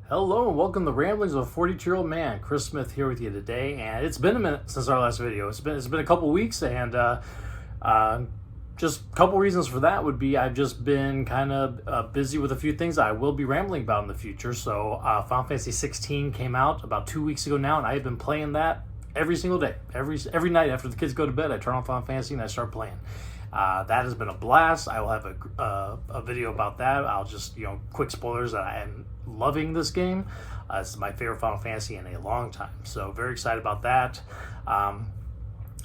Hello and welcome to Ramblings of a 42-Year-Old Man. Chris Smith here with you today, and it's been a minute since our last video. It's been a couple weeks, and just a couple reasons for that would be I've just been kind of busy with a few things I will be rambling about in the future. So Final Fantasy XVI came out about 2 weeks ago now, and I have been playing that every single day. Every night after the kids go to bed, I turn on Final Fantasy and I start playing. That has been a blast. I will have a video about that. I'll just, quick spoilers that I am loving this game. It's my favorite Final Fantasy in a long time. So very excited about that.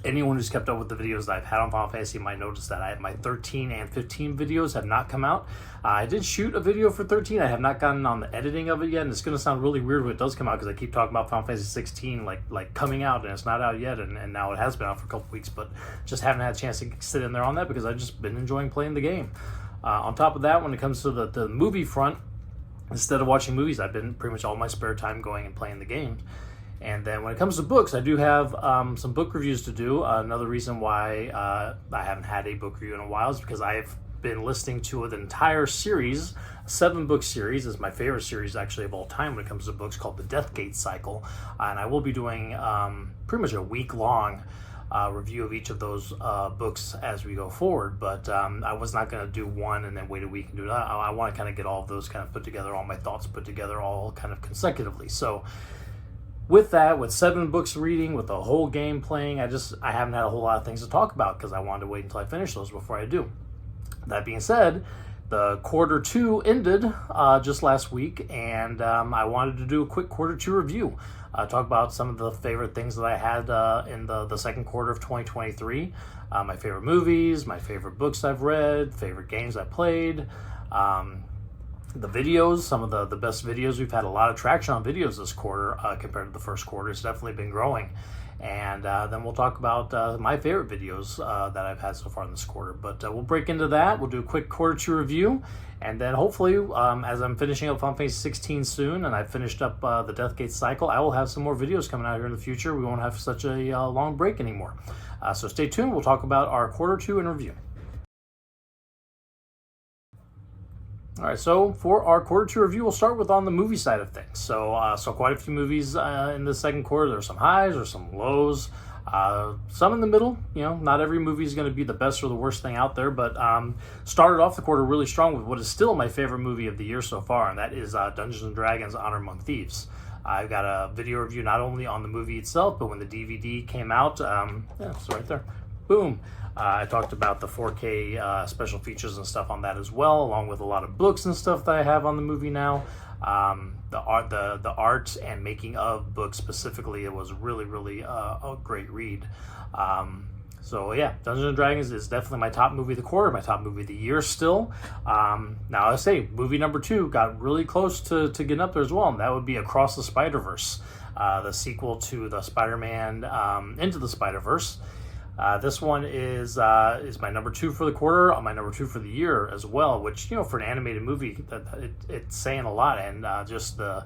Anyone who's kept up with the videos that I've had on Final Fantasy might notice that my 13 and 15 videos have not come out. I did shoot a video for 13. I have not gotten on the editing of it yet, and it's going to sound really weird when it does come out because I keep talking about Final Fantasy 16 like coming out, and it's not out yet, and now it has been out for a couple weeks, but just haven't had a chance to sit in there on that because I've just been enjoying playing the game. On top of that, when it comes to the movie front, instead of watching movies, I've been pretty much all my spare time going and playing the game. And then when it comes to books, I do have some book reviews to do. Another reason why I haven't had a book review in a while is because I've been listening to an entire series, a 7-book series. Is my favorite series actually of all time when it comes to books, called the Deathgate Cycle. And I will be doing pretty much a week-long review of each of those books as we go forward. But I was not going to do one and then wait a week and do that. I want to kind of get all of those kind of put together, all my thoughts put together all kind of consecutively. So with that, with 7 books reading, with the whole game playing, I haven't had a whole lot of things to talk about because I wanted to wait until I finish those before I do. That being said, the quarter 2 ended just last week, and I wanted to do a quick quarter 2 review. Talk about some of the favorite things that I had in the second quarter of 2023. My favorite movies, my favorite books I've read, favorite games I played. The videos, some of the best videos. We've had a lot of traction on videos this quarter compared to the first quarter. It's definitely been growing. And then we'll talk about my favorite videos that I've had so far in this quarter. But we'll break into that. We'll do a quick quarter 2 review. And then hopefully, as I'm finishing up Final Fantasy 16 soon, and I've finished up the Deathgate Cycle, I will have some more videos coming out here in the future. We won't have such a long break anymore. So stay tuned. We'll talk about our quarter 2 in review. All right, so for our quarter 2 review, we'll start with on the movie side of things. So quite a few movies in the second quarter. There are some highs, there's some lows, some in the middle. Not every movie is going to be the best or the worst thing out there, but started off the quarter really strong with what is still my favorite movie of the year so far, and that is Dungeons & Dragons: Honor Among Thieves. I've got a video review not only on the movie itself, but when the DVD came out. It's right there. Boom. I talked about the 4K special features and stuff on that as well, along with a lot of books and stuff that I have on the movie now. The art and making of books specifically, it was really a great read. So yeah, Dungeons & Dragons is definitely my top movie of the quarter, my top movie of the year still. Now I say movie number 2 got really close to getting up there as well, and that would be Across the Spider-Verse, the sequel to the Spider-Man Into the Spider-Verse. This one is my number 2 for the quarter, my number 2 for the year as well, which, for an animated movie, it's saying a lot. And just the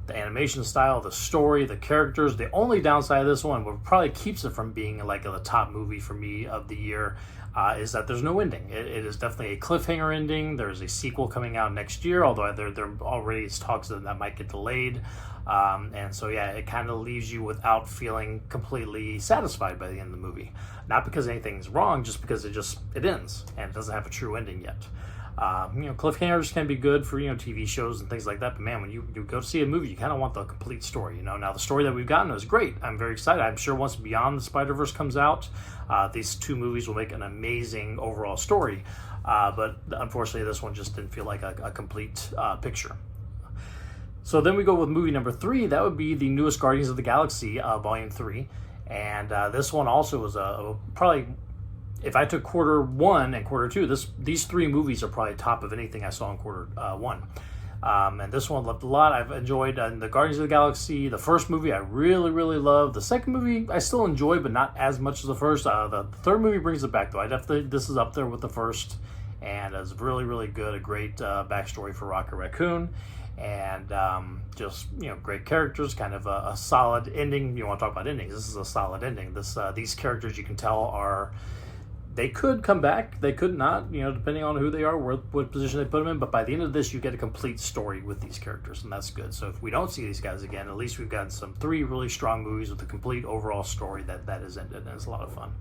animation style, the story, the characters. The only downside of this one, what probably keeps it from being like the top movie for me of the year, is that there's no ending. It is definitely a cliffhanger ending. There's a sequel coming out next year, although there already is talks that might get delayed. And so, yeah, it kind of leaves you without feeling completely satisfied by the end of the movie. Not because anything's wrong, just because it ends and it doesn't have a true ending yet. Cliffhangers can be good for, TV shows and things like that. But man, when you go to see a movie, you kind of want the complete story, Now, the story that we've gotten is great. I'm very excited. I'm sure once Beyond the Spider-Verse comes out, these 2 movies will make an amazing overall story. But unfortunately, this one just didn't feel like a complete picture. So then we go with movie number 3. That would be the newest Guardians of the Galaxy, Volume 3. And this one also was probably, if I took quarter 1 and quarter 2, these 3 movies are probably top of anything I saw in quarter 1. And this one loved a lot. I've enjoyed the Guardians of the Galaxy. The first movie I really loved. The second movie I still enjoy, but not as much as the first. The third movie brings it back, though. This is up there with the first, and it's really good. A great backstory for Rocket Raccoon. And just great characters, kind of a solid ending. You want to talk about endings? This is a solid ending. These characters, you can tell, are They could come back, they could not, depending on who they are, what position they put them in. But by the end of this, you get a complete story with these characters, and that's good. So if we don't see these guys again, at least we've got three really strong movies with a complete overall story that is ended, and it's a lot of fun.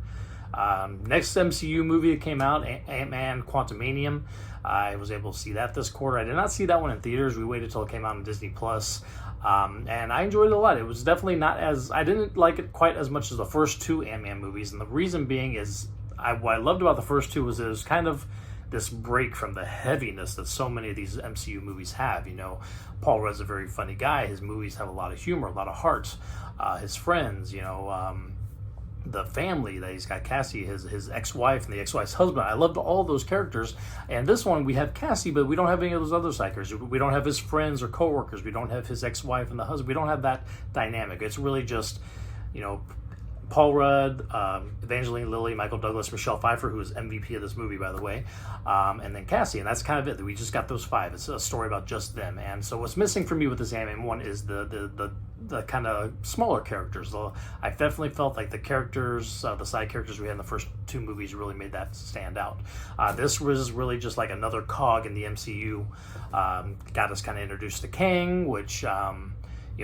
Next MCU movie that came out, Ant-Man Quantumanium. I was able to see that this quarter. I did not see that one in theaters. We waited till it came out on Disney Plus. And I enjoyed it a lot. It was definitely I didn't like it quite as much as the first two Ant-Man movies. And the reason being is, what I loved about the first two was it was kind of this break from the heaviness that so many of these MCU movies have. Paul Rudd's a very funny guy. His movies have a lot of humor, a lot of heart. His friends, the family that he's got, Cassie, his ex-wife and the ex-wife's husband. I loved all those characters. And this one, we have Cassie, but we don't have any of those other side characters. We don't have his friends or coworkers. We don't have his ex-wife and the husband. We don't have that dynamic. It's really just, Paul Rudd, Evangeline Lilly, Michael Douglas, Michelle Pfeiffer, who is MVP of this movie, by the way, and then Cassie, and that's kind of it. We just got those five. It's a story about just them. And so what's missing for me with this Ant-Man one is the kind of smaller characters. I definitely felt like the characters, the side characters we had in the first two movies really made that stand out. This was really just like another cog in the MCU. Got us kind of introduced to Kang, which...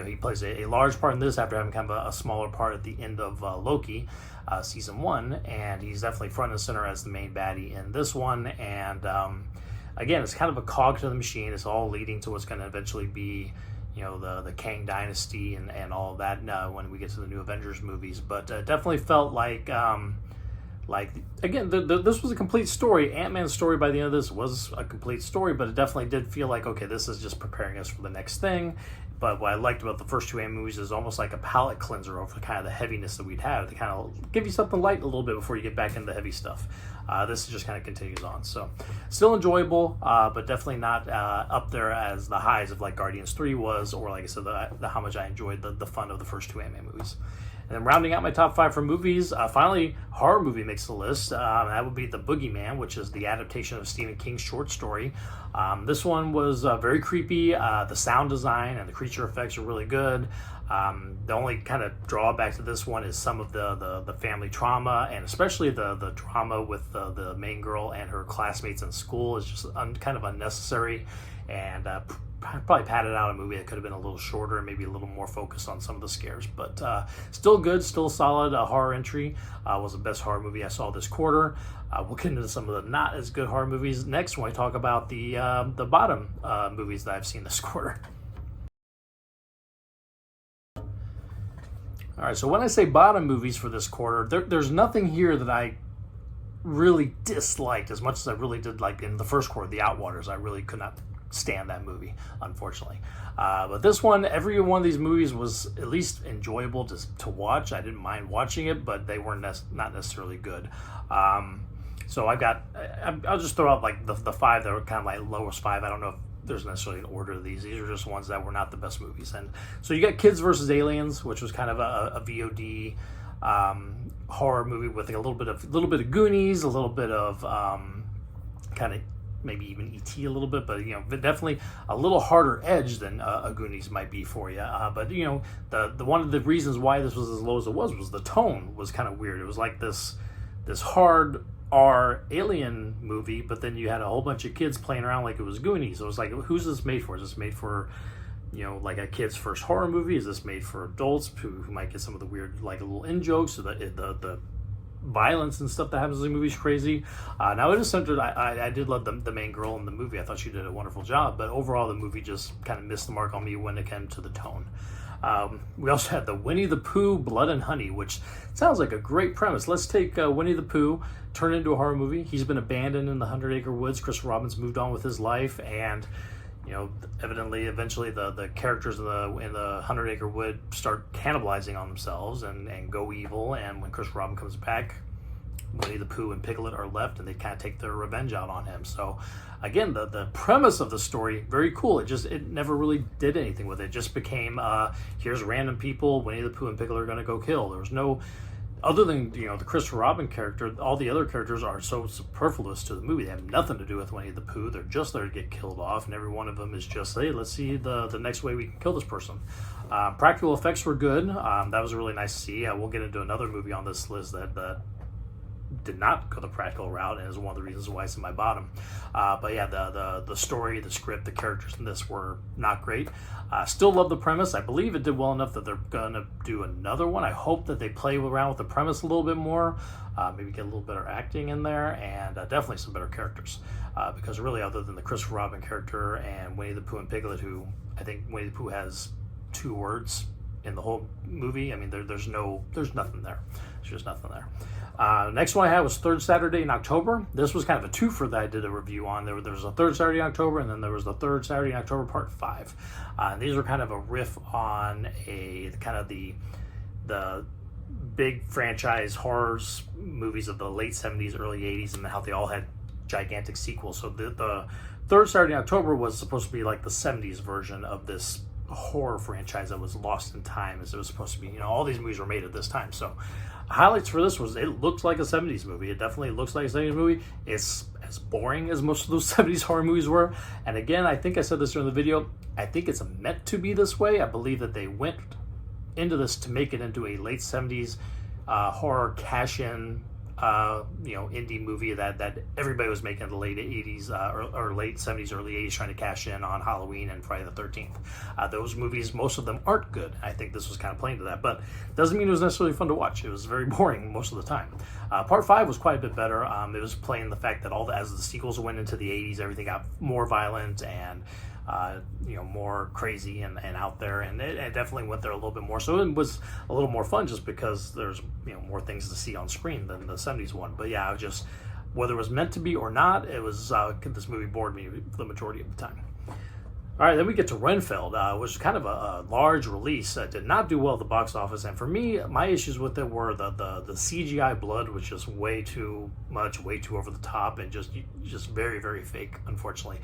he plays a large part in this after having kind of a smaller part at the end of Loki, season 1, and he's definitely front and center as the main baddie in this one. And again, it's kind of a cog to the machine. It's all leading to what's going to eventually be, the Kang Dynasty and all of that when we get to the new Avengers movies. But definitely felt like again, this was a complete story. Ant-Man's story by the end of this was a complete story, but it definitely did feel like, okay, this is just preparing us for the next thing. But what I liked about the first two Ant-Man movies is almost like a palate cleanser over kind of the heaviness that we'd have to kind of give you something light a little bit before you get back into the heavy stuff. This just kind of continues on. So still enjoyable, but definitely not up there as the highs of like Guardians 3 was, or like I said, the how much I enjoyed the fun of the first two Ant-Man movies. And then rounding out my top 5 for movies, finally, horror movie makes the list. That would be The Boogeyman, which is the adaptation of Stephen King's short story. This one was very creepy. The sound design and the creature effects are really good. The only kind of drawback to this one is some of the family trauma, and especially the drama with the main girl and her classmates in school is just kind of unnecessary, and probably padded out a movie that could have been a little shorter and maybe a little more focused on some of the scares. But still good, still solid horror entry. Was the best horror movie I saw this quarter. We'll get into some of the not as good horror movies next when we talk about the bottom movies that I've seen this quarter. All right, so when I say bottom movies for this quarter, there's nothing here that I really disliked as much as I really did like in the first quarter, The Outwaters. I really could not stand that movie, unfortunately. But this one, every one of these movies was at least enjoyable to watch. I didn't mind watching it, but they weren't not necessarily good. So I'll just throw out like the 5 that were kind of like lowest 5. I don't know if there's necessarily an order of these. These are just ones that were not the best movies. And so you got Kids vs. Aliens, which was kind of a VOD horror movie with a little bit of Goonies, a little bit of kind of maybe even E.T. a little bit, but definitely a little harder edge than a Goonies might be for you. But the one of the reasons why this was as low as it was the tone was kind of weird. It was like this hard R alien movie, but then you had a whole bunch of kids playing around like it was Goonies. So it was like, who's this made for? Is this made for like a kid's first horror movie? Is this made for adults who might get some of the weird like little in jokes or the violence and stuff that happens in the movie is crazy. Now it is centered. I did love the main girl in the movie. I thought she did a wonderful job, but overall the movie just kind of missed the mark on me when it came to the tone. We also had the Winnie the Pooh Blood and Honey, which sounds like a great premise. Let's take Winnie the Pooh, turn it into a horror movie. He's been abandoned in the 100-acre woods. Christopher Robin's moved on with his life, and eventually the characters in the 100-acre wood start cannibalizing on themselves and go evil. And when Christopher Robin comes back, Winnie the Pooh and Piglet are left, and they kind of take their revenge out on him. So again, the premise of the story, very cool. It never really did anything with it. It just became here's random people Winnie the Pooh and Piglet are going to go kill. There was no, other than the Christopher Robin character, all the other characters are so superfluous to the movie. They have nothing to do with Winnie the Pooh. They're just there to get killed off, and every one of them is just, hey, let's see the next way we can kill this person. Practical effects were good. That was really nice to see. We'll get into another movie on this list that did not go the practical route, and is one of the reasons why it's in my bottom. But yeah, the story, the script, the characters in this were not great. Still love the premise. I believe it did well enough that they're gonna do another one. I hope that they play around with the premise a little bit more, maybe get a little better acting in there, and definitely some better characters. Because really, other than the Christopher Robin character and Winnie the Pooh and Piglet, who I think Winnie the Pooh has 2 words in the whole movie. I mean, there's nothing there. There's just nothing there. Next one I had was Third Saturday in October. This was kind of a twofer that I did a review on. There was a Third Saturday in October, and then there was the Third Saturday in October Part 5. And these were kind of a riff on the big franchise horrors movies of the late 70s, early 80s, and how they all had gigantic sequels. So the Third Saturday in October was supposed to be like the 70s version of this horror franchise that was lost in time, as it was supposed to be. You know, all these movies were made at this time. So highlights for this was it looked like a 70s movie. It definitely looks like a 70s movie. It's as boring as most of those 70s horror movies were. And again, I think I said this during the video, I think it's meant to be this way. I believe that they went into this to make it into a late 70s horror cash-in indie movie that everybody was making in the late 80s or late 70s, early 80s, trying to cash in on Halloween and Friday the 13th. Those movies, most of them aren't good. I think this was kind of playing to that, but doesn't mean it was necessarily fun to watch. It was very boring most of the time. Part 5 was quite a bit better. It was playing the fact that as the sequels went into the 80s, everything got more violent and more crazy and out there, and it definitely went there a little bit more. So it was a little more fun just because there's more things to see on screen than the 70s one. But yeah, whether it was meant to be or not, it was this movie bored me the majority of the time. All right, then we get to Renfield, which is kind of a large release. Did not do well at the box office, and for me, my issues with it were the CGI blood was just way too much, way too over the top, and just very, very fake, unfortunately.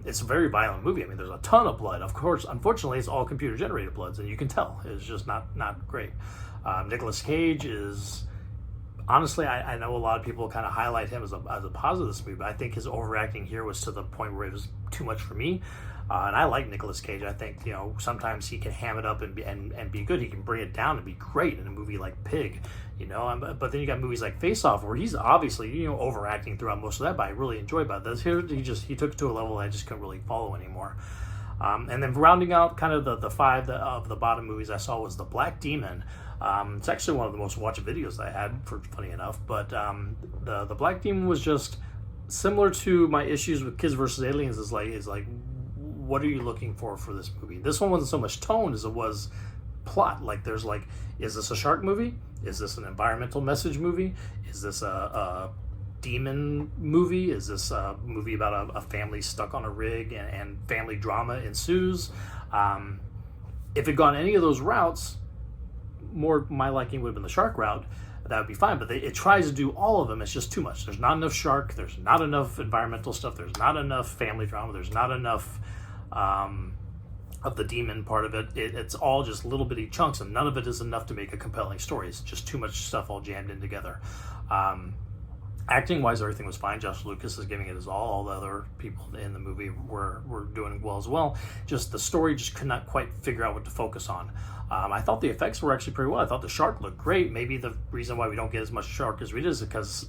It's a very violent movie. I mean, there's a ton of blood. Of course, unfortunately, it's all computer-generated bloods, and you can tell. It's just not great. Nicolas Cage is... Honestly, I know a lot of people kind of highlight him as a positive of this movie, but I think his overacting here was to the point where it was too much for me. And I like Nicolas Cage. I think sometimes he can ham it up and be good. He can bring it down and be great in a movie like Pig, But then you got movies like Face Off where he's obviously overacting throughout most of that. But I really enjoyed about this. Here he took it to a level I just couldn't really follow anymore. And then rounding out kind of the 5 of the bottom movies I saw was The Black Demon. It's actually one of the most watched videos I had, funny enough. But the Black Demon was just similar to my issues with Kids vs. Aliens. Is like, what are you looking for this movie? This one wasn't so much tone as it was plot. Like, is this a shark movie? Is this an environmental message movie? Is this a demon movie? Is this a movie about a family stuck on a rig and family drama ensues? If it had gone any of those routes, more my liking would have been the shark route. That would be fine, but it tries to do all of them. It's just too much. There's not enough shark. There's not enough environmental stuff. There's not enough family drama. There's not enough of the demon part of it. It's all just little bitty chunks, and none of it is enough to make a compelling story. It's just too much stuff all jammed in together. Acting wise, everything was fine. Josh Lucas is giving it his all. All the other people in the movie were doing well as well. Just the story just could not quite figure out what to focus on. I thought the effects were actually pretty well. I thought the shark looked great. Maybe the reason why we don't get as much shark as we did is because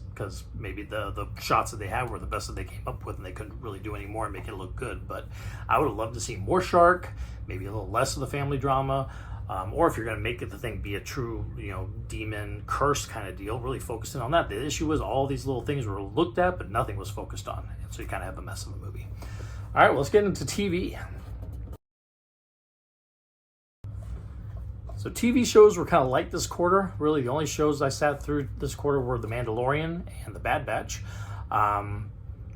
maybe the shots that they had were the best that they came up with, and they couldn't really do any more and make it look good. But I would have loved to see more shark, maybe a little less of the family drama. Or if you're going to make the thing be a true, demon curse kind of deal, really focusing on that. The issue was all these little things were looked at, but nothing was focused on. And so you kind of have a mess of a movie. All right, well, let's get into TV. So TV shows were kind of light this quarter. Really, the only shows I sat through this quarter were The Mandalorian and The Bad Batch.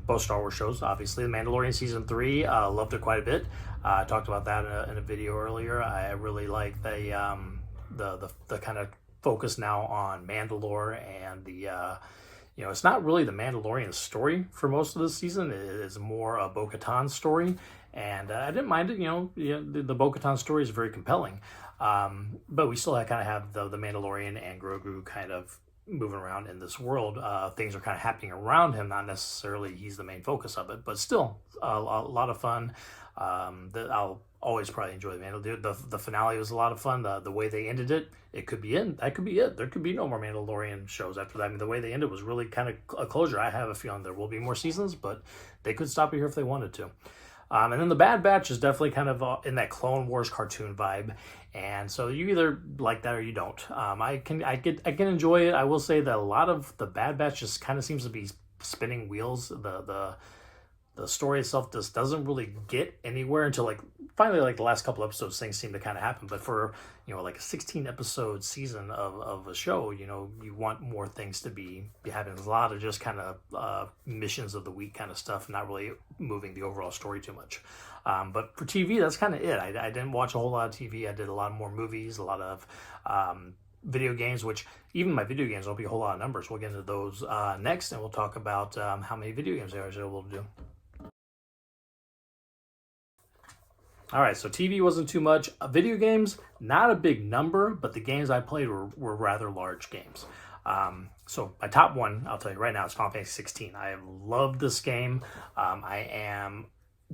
Both Star Wars shows, obviously. The Mandalorian Season 3, loved it quite a bit. I talked about that in a video earlier. I really like the kind of focus now on Mandalore and it's not really the Mandalorian story for most of the season. It is more a Bo-Katan story, and I didn't mind it. The Bo-Katan story is very compelling, but we still kind of have the Mandalorian and Grogu kind of moving around in this world. Things are kind of happening around him, not necessarily he's the main focus of it, but still a lot of fun. That I'll always probably enjoy. The finale was a lot of fun. The way they ended it, it could be it. That could be it. There could be no more Mandalorian shows after that. I mean, the way they ended was really kind of a closure. I have a feeling there will be more seasons, but they could stop it here if they wanted to. And then the Bad Batch is definitely kind of in that Clone Wars cartoon vibe, and so you either like that or you don't. I can enjoy it. I will say that a lot of the Bad Batch just kind of seems to be spinning wheels. The story itself just doesn't really get anywhere until like finally like the last couple episodes things seem to kind of happen. But for like a 16 episode season of a show, you want more things to be happening. There's a lot of just kind of missions of the week kind of stuff, not really moving the overall story too much. But for TV, that's kind of it. I didn't watch a whole lot of TV. I did a lot more movies, a lot of video games, which even my video games won't be a whole lot of numbers. We'll get into those next, and we'll talk about how many video games I was able to do. All right, so TV wasn't too much. Video games, not a big number, but the games I played were rather large games. So my top one, I'll tell you right now, is Final Fantasy XVI. I have loved this game. I am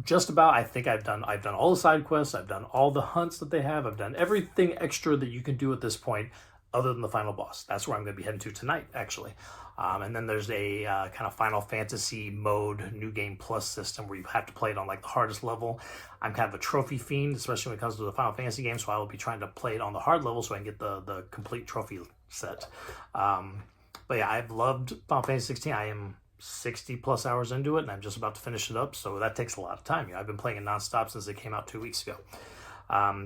just about, I think I've done all the side quests. I've done all the hunts that they have. I've done everything extra that you can do at this point, other than the final boss. That's where I'm going to be heading to tonight, actually. And then there's a kind of Final Fantasy mode, New Game Plus system where you have to play it on like the hardest level. I'm kind of a trophy fiend, especially when it comes to the Final Fantasy game, so I will be trying to play it on the hard level so I can get the complete trophy set. But yeah, I've loved Final Fantasy 16. I am 60 plus hours into it, and I'm just about to finish it up, so that takes a lot of time. I've been playing it nonstop since it came out 2 weeks ago.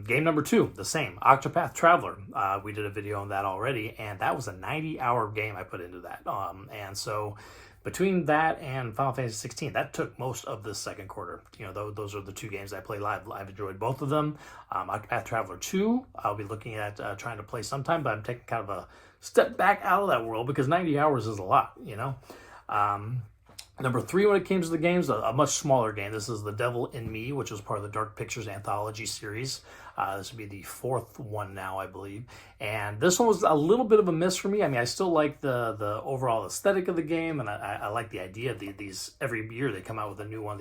Game number 2, the same, Octopath Traveler. We did a video on that already, and that was a 90-hour game I put into that. And so between that and Final Fantasy 16, that took most of the second quarter. Those are the two games I played live. I've enjoyed both of them. Octopath Traveler 2, I'll be looking at trying to play sometime, but I'm taking kind of a step back out of that world because 90 hours is a lot, Number 3, when it came to the games, a much smaller game. This is The Devil in Me, which was part of the Dark Pictures anthology series. This would be the 4th one now, I believe. And this one was a little bit of a miss for me. I mean, I still like the overall aesthetic of the game, and I like the idea of these every year they come out with a new one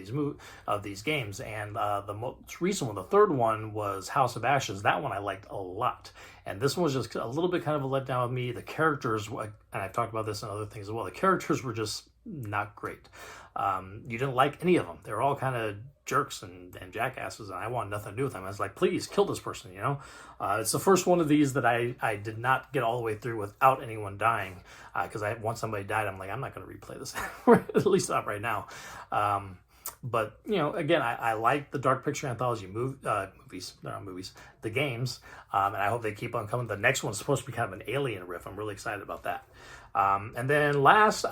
of these games. And the most recent one, the 3rd one, was House of Ashes. That one I liked a lot. And this one was just a little bit kind of a letdown with me. The characters, and I've talked about this and other things as well, the characters were just not great. You didn't like any of them. They were all kind of jerks and jackasses, and I wanted nothing to do with them. I was like, please kill this person, It's the first one of these that I did not get all the way through without anyone dying, because once somebody died, I'm like, I'm not going to replay this, at least not right now. But, again, I like the Dark Picture Anthology movies, they're not movies, the games, and I hope they keep on coming. The next one's supposed to be kind of an alien riff. I'm really excited about that. And then last,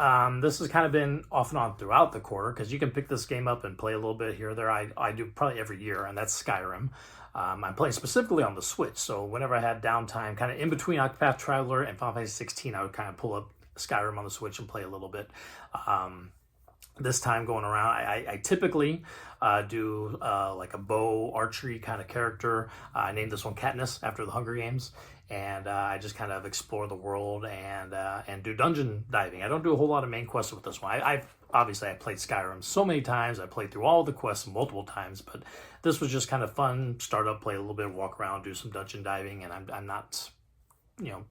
this has kind of been off and on throughout the quarter, because you can pick this game up and play a little bit here or there. I do probably every year, and that's Skyrim. I'm playing specifically on the Switch, so whenever I had downtime, kind of in between Octopath Traveler and Final Fantasy 16, I would kind of pull up Skyrim on the Switch and play a little bit. This time going around, I typically do like a bow archery kind of character. I named this one Katniss after the Hunger Games, and I just kind of explore the world and do dungeon diving. I don't do a whole lot of main quests with this one. Obviously I played Skyrim so many times. I played through all the quests multiple times, but this was just kind of fun. Start up, play a little bit, walk around, do some dungeon diving, and I'm not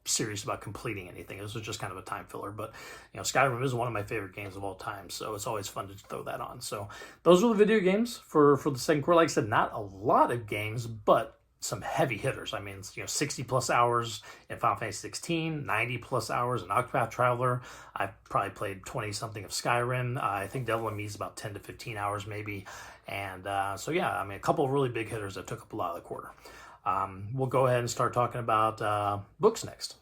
serious about completing anything. This was just kind of a time filler, but Skyrim is one of my favorite games of all time, so it's always fun to throw that on. So those were the video games for the second quarter. Like I said, not a lot of games, but some heavy hitters. I mean, 60 plus hours in Final Fantasy 16, 90 plus hours in Octopath Traveler. I've probably played 20 something of Skyrim. I think Devil in Me is about 10 to 15 hours maybe. And so yeah, I mean, a couple of really big hitters that took up a lot of the quarter. We'll go ahead and start talking about books next.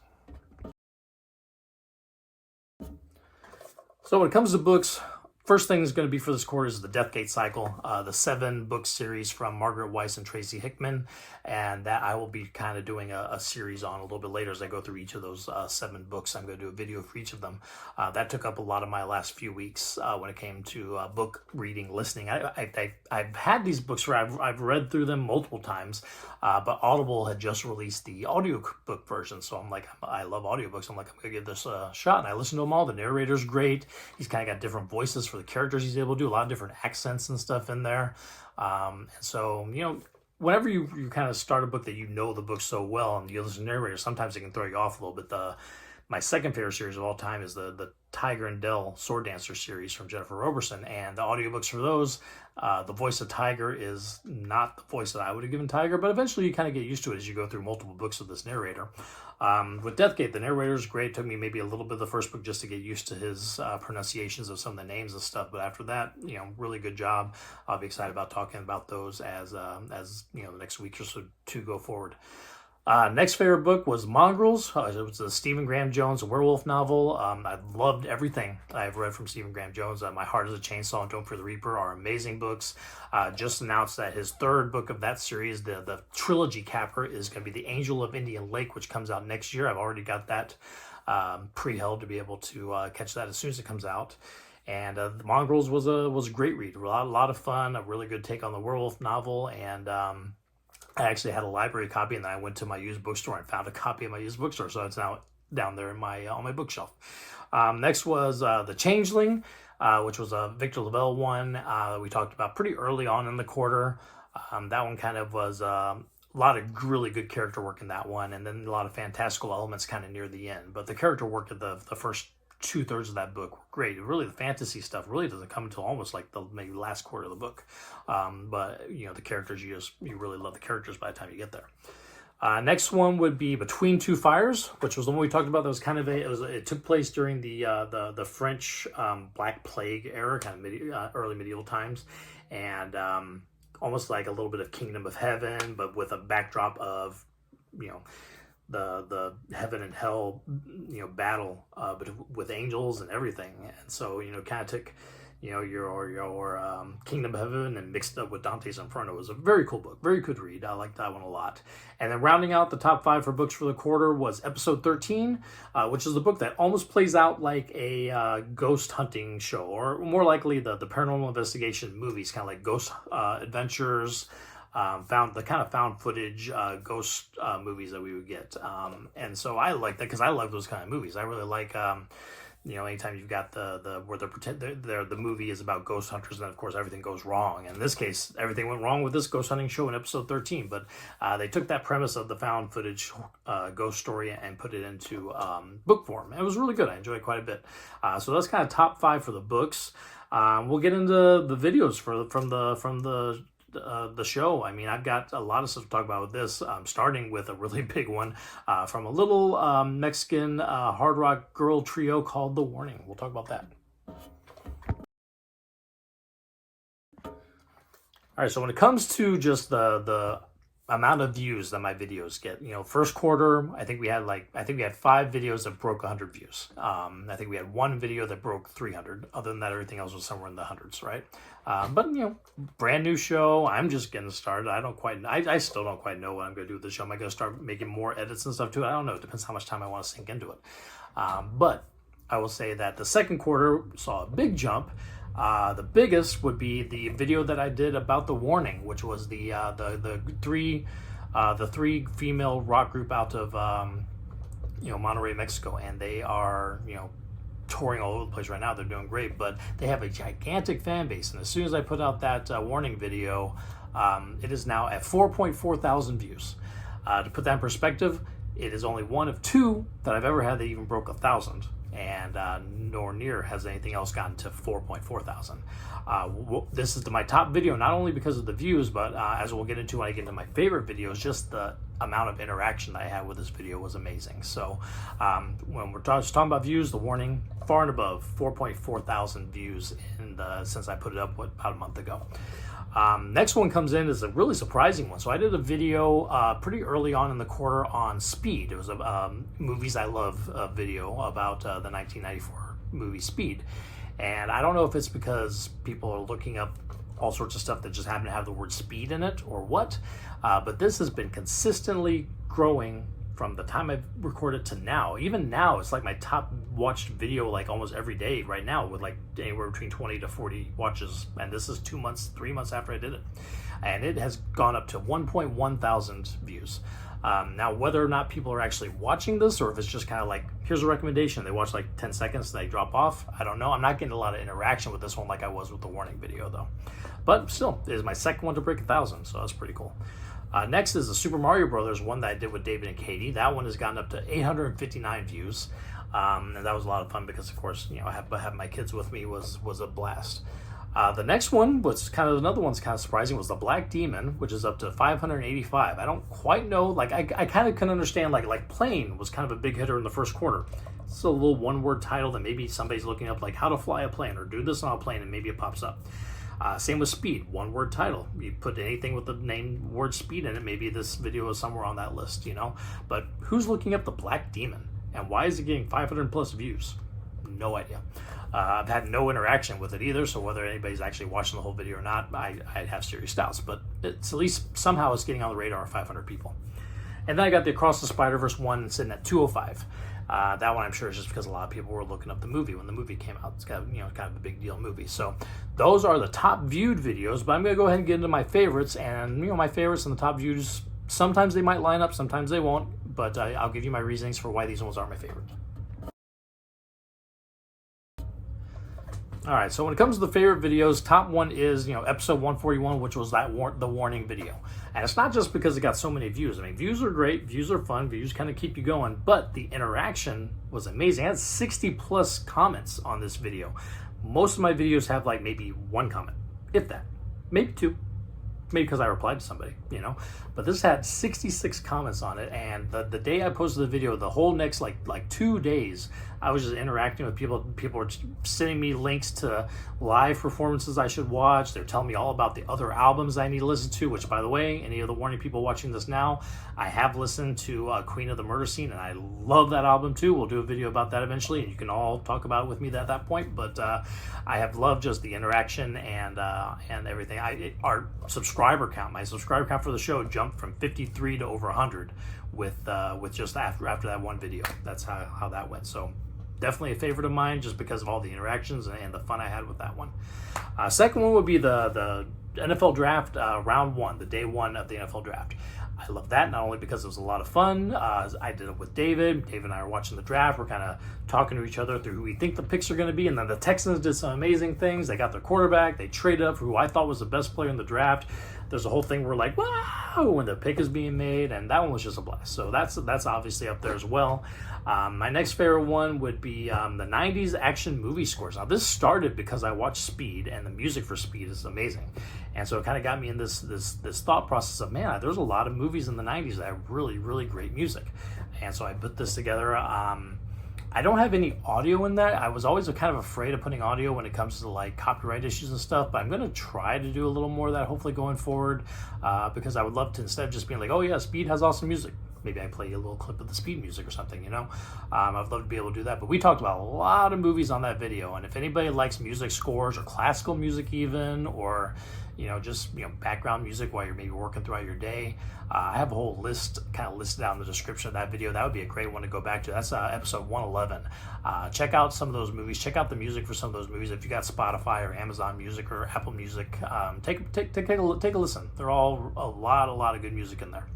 So when it comes to books, first thing is going to be for this quarter is the Deathgate Cycle, the 7-book series from Margaret Weiss and Tracy Hickman, and that I will be kind of doing a series on a little bit later as I go through each of those 7 books. I'm going to do a video for each of them. That took up a lot of my last few weeks when it came to book reading, listening. I've had these books where I've read through them multiple times, but Audible had just released the audiobook version, so I'm like, I love audiobooks. I'm like, I'm going to give this a shot, and I listened to them all. The narrator's great. He's kind of got different voices for the characters he's able to do, a lot of different accents and stuff in there. And so, you know, whenever you kind of start a book that you know the book so well and you listen to narrator, sometimes it can throw you off a little bit. My second favorite series of all time is the Tiger and Dell Sword Dancer series from Jennifer Roberson, and the audiobooks for those, the voice of Tiger is not the voice that I would have given Tiger, but eventually you kind of get used to it as you go through multiple books of this narrator. With Deathgate, the narrator is great. It took me maybe a little bit of the first book just to get used to his pronunciations of some of the names and stuff, but after that, you know, really good job. I'll be excited about talking about those as you know, the next week or so to go forward. Next favorite book was Mongrels. It was a Stephen Graham Jones werewolf novel. I loved everything I've read from Stephen Graham Jones. My Heart is a Chainsaw and Don't Fear the Reaper are amazing books. Just announced that his 3rd book of that series, the trilogy capper, is going to be The Angel of Indian Lake, which comes out next year. I've already got that pre-held to be able to catch that as soon as it comes out. And the Mongrels was a great read. A lot of fun, a really good take on the werewolf novel, and I actually had a library copy, and then I went to my used bookstore and found a copy in my used bookstore, so it's now down there in my on my bookshelf. Next was The Changeling, which was a Victor LaValle one that we talked about pretty early on in the quarter. That one kind of was a lot of really good character work in that one, and then a lot of fantastical elements kind of near the end. But the character work of the first 2/3 of that book were great. Really, the fantasy stuff really doesn't come until almost like the maybe last quarter of the book. But you know, the characters, you really love the characters by the time you get there. Next one would be Between Two Fires, which was the one we talked about. That was kind of it took place during the French Black Plague era, kind of early medieval times, and almost like a little bit of Kingdom of Heaven, but with a backdrop of, you know, the heaven and hell, you know, battle but with angels and everything. And so, you know, kind of took, you know, your Kingdom of Heaven and mixed it up with Dante's Inferno. It was a very cool book, very good read. I liked that one a lot. And then rounding out the top 5 for books for the quarter was Episode 13, which is the book that almost plays out like a ghost hunting show, or more likely the paranormal investigation movies, kind of like Ghost Adventures, the kind of found footage ghost movies that we would get, and so I like that because I love those kind of movies. I really like, you know, anytime you've got where the movie is about ghost hunters, and then of course everything goes wrong. In this case, everything went wrong with this ghost hunting show in Episode 13, but they took that premise of the found footage ghost story and put it into book form. It was really good. I enjoyed it quite a bit. So that's kind of top 5 for the books. We'll get into the videos from the show. I mean, I've got a lot of stuff to talk about with this, starting with a really big one from a little Mexican hard rock girl trio called The Warning. We'll talk about that. All right, so when it comes to just the amount of views that my videos get, you know, first quarter, I think we had 5 videos that broke 100 views. I think we had 1 video that broke 300. Other than that, everything else was somewhere in the hundreds, right? But you know, brand new show. I'm just getting started. I still don't quite know what I'm going to do with the show. Am I going to start making more edits and stuff to it? I don't know. It depends how much time I want to sink into it. But I will say that the second quarter saw a big jump. The biggest would be the video that I did about The Warning, which was the three female rock group out of you know, Monterrey, Mexico, and they are, you know, touring all over the place right now. They're doing great, but they have a gigantic fan base. And as soon as I put out that Warning video, it is now at 4.4 thousand views. To put that in perspective, it is only one of 2 that I've ever had that even broke 1,000. And nor near has anything else gotten to 4.4 thousand. This is my top video, not only because of the views, but as we'll get into when I get into my favorite videos, just the amount of interaction that I had with this video was amazing. So when we're talking about views, The Warning, far and above 4.4 thousand views since I put it up about a month ago. Next one comes in is a really surprising one. So I did a video pretty early on in the quarter on Speed. It was a Movies I Love video about the 1994 movie Speed. And I don't know if it's because people are looking up all sorts of stuff that just happen to have the word speed in it or what, but this has been consistently growing from the time I've recorded to now. Even now, it's like my top watched video like almost every day right now, with like anywhere between 20 to 40 watches. And this is 2 months, 3 months after I did it. And it has gone up to 1.1 thousand views. Now, whether or not people are actually watching this, or if it's just kind of like, here's a recommendation, they watch like 10 seconds, they drop off, I don't know. I'm not getting a lot of interaction with this one like I was with the warning video though. But still, it is my second one to break 1,000, so that's pretty cool. Next is the Super Mario Brothers one that I did with David and Katie. That one has gotten up to 859 views, and that was a lot of fun because, of course, you know, having my kids with me was a blast. The next one was another one's kind of surprising, was the Black Demon, which is up to 585. I don't quite know, like I kind of can understand like Plane was kind of a big hitter in the first quarter. It's a little one-word title that maybe somebody's looking up, like how to fly a plane or do this on a plane, and maybe it pops up. Same with Speed, one-word title. You put anything with the name word Speed in it, maybe this video is somewhere on that list, you know. But who's looking up the Black Demon, and why is it getting 500 plus views? No idea. I've had no interaction with it either, so whether anybody's actually watching the whole video or not, I'd have serious doubts. But it's at least somehow it's getting on the radar of 500 people. And then I got the Across the Spider-Verse one sitting at 205. That one I'm sure is just because a lot of people were looking up the movie when the movie came out. It's kind of a big deal movie. So those are the top viewed videos, but I'm going to go ahead and get into my favorites. And my favorites and the top views, sometimes they might line up, sometimes they won't, but I'll give you my reasonings for why these ones are my favorites. All right, so when it comes to the favorite videos, top one is, episode 141, which was the warning video. And it's not just because it got so many views. I mean, views are great, views are fun, views kind of keep you going, but the interaction was amazing. I had 60 plus comments on this video. Most of my videos have like maybe one comment, if that, maybe two. Maybe because I replied to somebody, but this had 66 comments on it, and the day I posted the video, the whole next like 2 days, I was just interacting with people. People were sending me links to live performances I should watch. They're telling me all about the other albums I need to listen to, which, by the way, any of the warning people watching this now, I have listened to Queen of the Murder Scene, and I love that album too. We'll do a video about that eventually, and you can all talk about it with me at that point, but I have loved just the interaction and everything. Our subscriber count, my subscriber count for the show jumped from 53 to over 100 with just after that one video. That's how that went. So definitely a favorite of mine just because of all the interactions and the fun I had with that one. Second one would be the NFL draft, round one, the day one of the NFL draft. I love that, not only because it was a lot of fun. I did it with David. Dave and I are watching the draft. We're kind of talking to each other through who we think the picks are going to be. And then the Texans did some amazing things. They got their quarterback. They traded up for who I thought was the best player in the draft. There's a whole thing where we're like, wow, when the pick is being made. And that one was just a blast. So that's obviously up there as well. My next favorite one would be the 90s action movie scores. Now, this started because I watched Speed, and the music for Speed is amazing. And so it kind of got me in this thought process of, man, there's a lot of movies in the 90s that have really, really great music. And so I put this together. I don't have any audio in that. I was always kind of afraid of putting audio when it comes to like copyright issues and stuff, but I'm going to try to do a little more of that hopefully going forward, because I would love to, instead of just being like, oh yeah, Speed has awesome music, maybe I play a little clip of the Speed music or something, I'd love to be able to do that. But we talked about a lot of movies on that video, and if anybody likes music scores or classical music even, or just background music while you're maybe working throughout your day, I have a whole list kind of listed out in the description of that video. That would be a great one to go back to. That's episode 111. Check out some of those movies. Check out the music for some of those movies. If you got Spotify or Amazon Music or Apple Music, take a listen. They're all a lot of good music in there.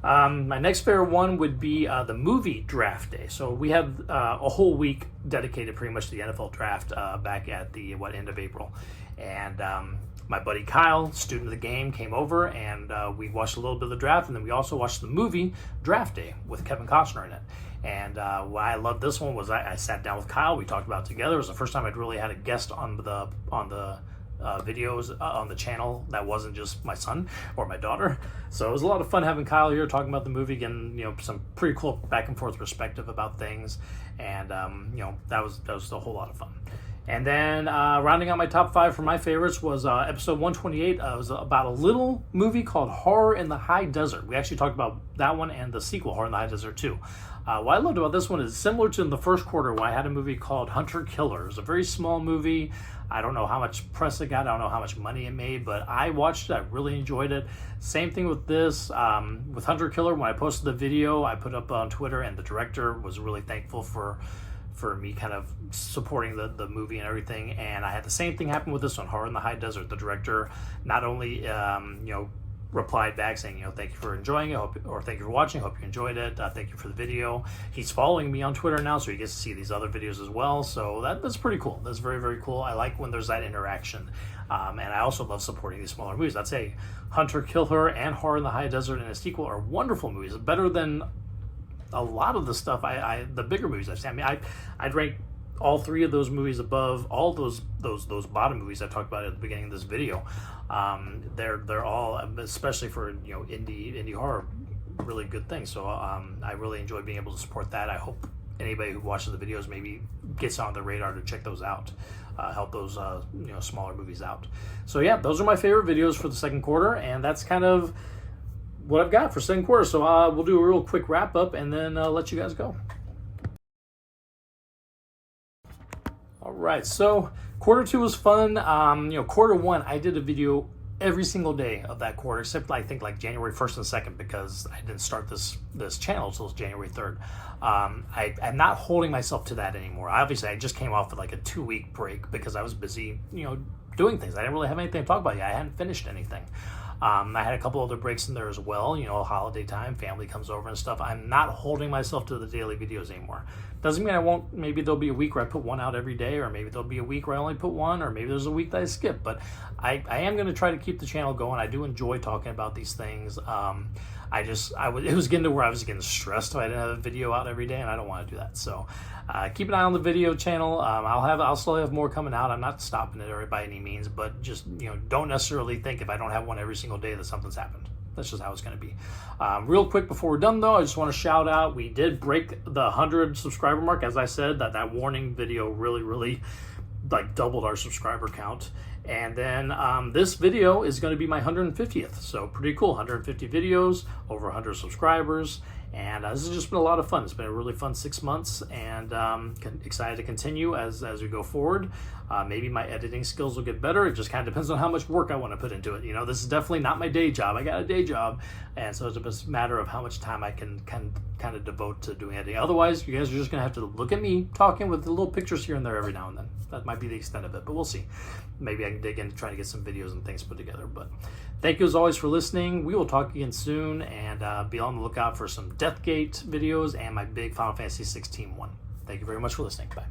My next favorite one would be the movie draft day. So we have a whole week dedicated pretty much to the NFL draft back at the end of April. And my buddy Kyle, student of the game, came over, and we watched a little bit of the draft, and then we also watched the movie Draft Day with Kevin Costner in it. And why I loved this one was I sat down with Kyle. We talked about it together. It was the first time I'd really had a guest on the videos on the channel that wasn't just my son or my daughter. So it was a lot of fun having Kyle here talking about the movie, getting some pretty cool back and forth perspective about things, and that was a whole lot of fun. And then rounding out my top 5 for my favorites was episode 128. It was about a little movie called Horror in the High Desert. We actually talked about that one and the sequel, Horror in the High Desert 2. What I loved about this one is similar to in the first quarter when I had a movie called Hunter Killer. It was a very small movie. I don't know how much press it got. I don't know how much money it made, but I watched it. I really enjoyed it. Same thing with this. With Hunter Killer, when I posted the video, I put up on Twitter, and the director was really thankful for me kind of supporting the movie and everything. And I had the same thing happen with this one, Horror in the High Desert. The director not only replied back saying, thank you for enjoying it, or thank you for watching, hope you enjoyed it, thank you for the video. He's following me on Twitter now, so he gets to see these other videos as well, so that's pretty cool. That's very, very cool. I like when there's that interaction, and I also love supporting these smaller movies. I'd say Hunter Killer and Horror in the High Desert and a sequel are wonderful movies, better than a lot of the stuff the bigger movies I've seen. I mean, I'd rank all 3 of those movies above all those bottom movies I talked about at the beginning of this video. They're all, especially for indie horror, really good things. So I really enjoy being able to support that. I hope anybody who watches the videos maybe gets on the radar to check those out, help those smaller movies out. So yeah, those are my favorite videos for the second quarter, and that's kind of what I've got for second quarter. So we'll do a real quick wrap up and then let you guys go. All right, so quarter 2 was fun. Quarter 1, I did a video every single day of that quarter, except I think like January 1st and 2nd, because I didn't start this channel until January 3rd. I'm not holding myself to that anymore. Obviously, I just came off with like a 2-week break because I was busy, doing things. I didn't really have anything to talk about yet. I hadn't finished anything. I had a couple other breaks in there as well, holiday time, family comes over and stuff. I'm not holding myself to the daily videos anymore. Doesn't mean I won't. Maybe there'll be a week where I put one out every day, or maybe there'll be a week where I only put one, or maybe there's a week that I skip. But I am going to try to keep the channel going. I do enjoy talking about these things. It was getting to where I was getting stressed if I didn't have a video out every day, and I don't want to do that. So keep an eye on the video channel. I'll still have more coming out. I'm not stopping it or by any means, but just don't necessarily think if I don't have one every single day that something's happened. That's just how it's going to be. Real quick before we're done though, I just want to shout out, we did break the 100 subscriber mark. As I said, that warning video really like doubled our subscriber count. And then this video is going to be my 150th, so pretty cool. 150 videos, over 100 subscribers, and this has just been a lot of fun. It's been a really fun 6 months, and excited to continue as we go forward. Maybe my editing skills will get better. It just kind of depends on how much work I want to put into it. This is definitely not my day job. I got a day job, and so it's just a matter of how much time I can kind of devote to doing editing. Otherwise, you guys are just going to have to look at me talking with the little pictures here and there every now and then. That might be the extent of it, but we'll see. Maybe I can dig in, try to get some videos and things put together. But thank you as always for listening. We will talk again soon, and be on the lookout for some Deathgate videos and my big Final Fantasy XVI one. Thank you very much for listening. Bye.